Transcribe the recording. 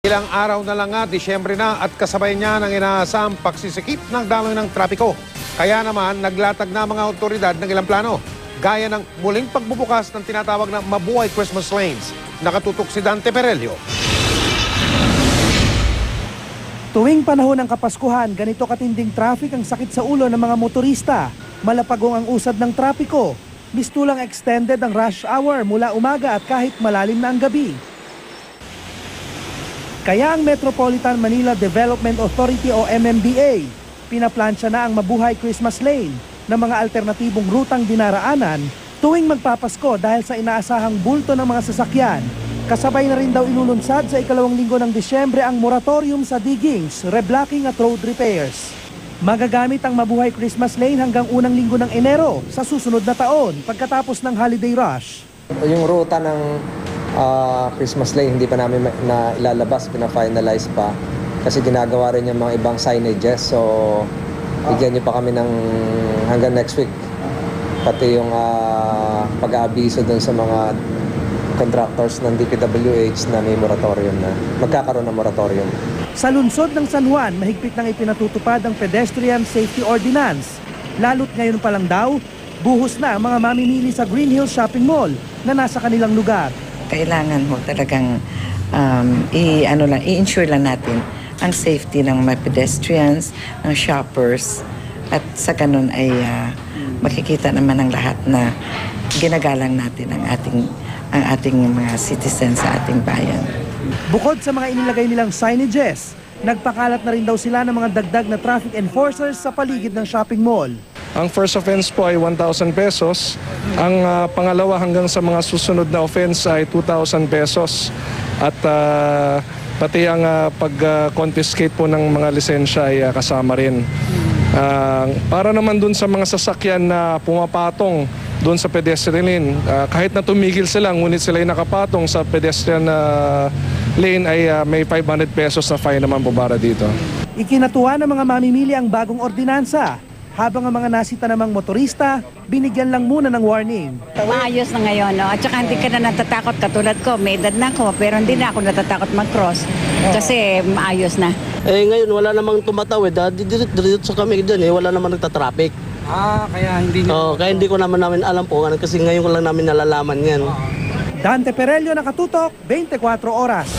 Ilang araw na lang nga, Disyembre na at kasabay niya ng inaasahang pagsisikip ng daloy ng trapiko. Kaya naman, naglatag na mga otoridad ng ilang plano. Gaya ng muling pagbubukas ng tinatawag na Mabuhay Christmas Lanes. Nakatutok si Dante Perelio. Tuwing panahon ng Kapaskuhan, ganito katinding traffic ang sakit sa ulo ng mga motorista. Malapagong ang usad ng trapiko. Mistulang extended ang rush hour mula umaga at kahit malalim na ang gabi. Kaya ang Metropolitan Manila Development Authority o MMDA, pinaplansya na ang Mabuhay Christmas Lane na mga alternatibong rutang dinaraanan tuwing magpapasko dahil sa inaasahang bulto ng mga sasakyan. Kasabay na rin daw ilulunsad sa ikalawang linggo ng Disyembre ang moratorium sa diggings, reblocking at road repairs. Magagamit ang Mabuhay Christmas Lane hanggang unang linggo ng Enero sa susunod na taon pagkatapos ng holiday rush. Yung ruta ng Christmas Lane hindi pa namin na ilalabas, pina-finalize pa kasi ginagawa rin yung mga ibang signages, so bigyan niyo pa kami ng hanggang next week pati yung pag-aabiso dun sa mga contractors ng DPWH na may moratorium na magkakaroon ng moratorium. Sa lungsod ng San Juan, mahigpit nang ipinatutupad ang Pedestrian Safety Ordinance. Lalo't ngayon pa lang daw, buhos na ang mga mamimili sa Green Hills Shopping Mall na nasa kanilang lugar. Kailangan mo talagang i-ensure lang natin ang safety ng mga pedestrians, ng shoppers, at sa ganun ay makikita naman ng lahat na ginagalang natin ang ating mga citizens sa ating bayan. Bukod sa mga inilagay nilang signages, nagpakalat na rin daw sila ng mga dagdag na traffic enforcers sa paligid ng shopping mall. Ang first offense po ay 1,000 pesos. Ang pangalawa hanggang sa mga susunod na offense ay 2,000 pesos. At pati ang pag-confiscate po ng mga lisensya ay kasama rin. Para naman dun sa mga sasakyan na pumapatong doon sa pedestrian lane, kahit na tumigil sila, ngunit sila ay nakapatong sa pedestrian lane ay may 500 pesos na fine naman po para dito. Ikinatuwa ng mga mamimili ang bagong ordinansa. Habang ang mga nasita namang motorista, binigyan lang muna ng warning. Maayos na ngayon, no? At saka hindi ka na natatakot katulad ko. May edad na ako, pero hindi na ako natatakot mag-cross. Kasi maayos na. Ngayon wala namang tumatawid. Diretso sa kami dyan, wala namang nagtatraffic. Kaya hindi nyo... Kaya hindi ko namin alam po, kasi ngayon ko lang namin nalalaman yan. Dante Perelio, nakatutok, 24 oras.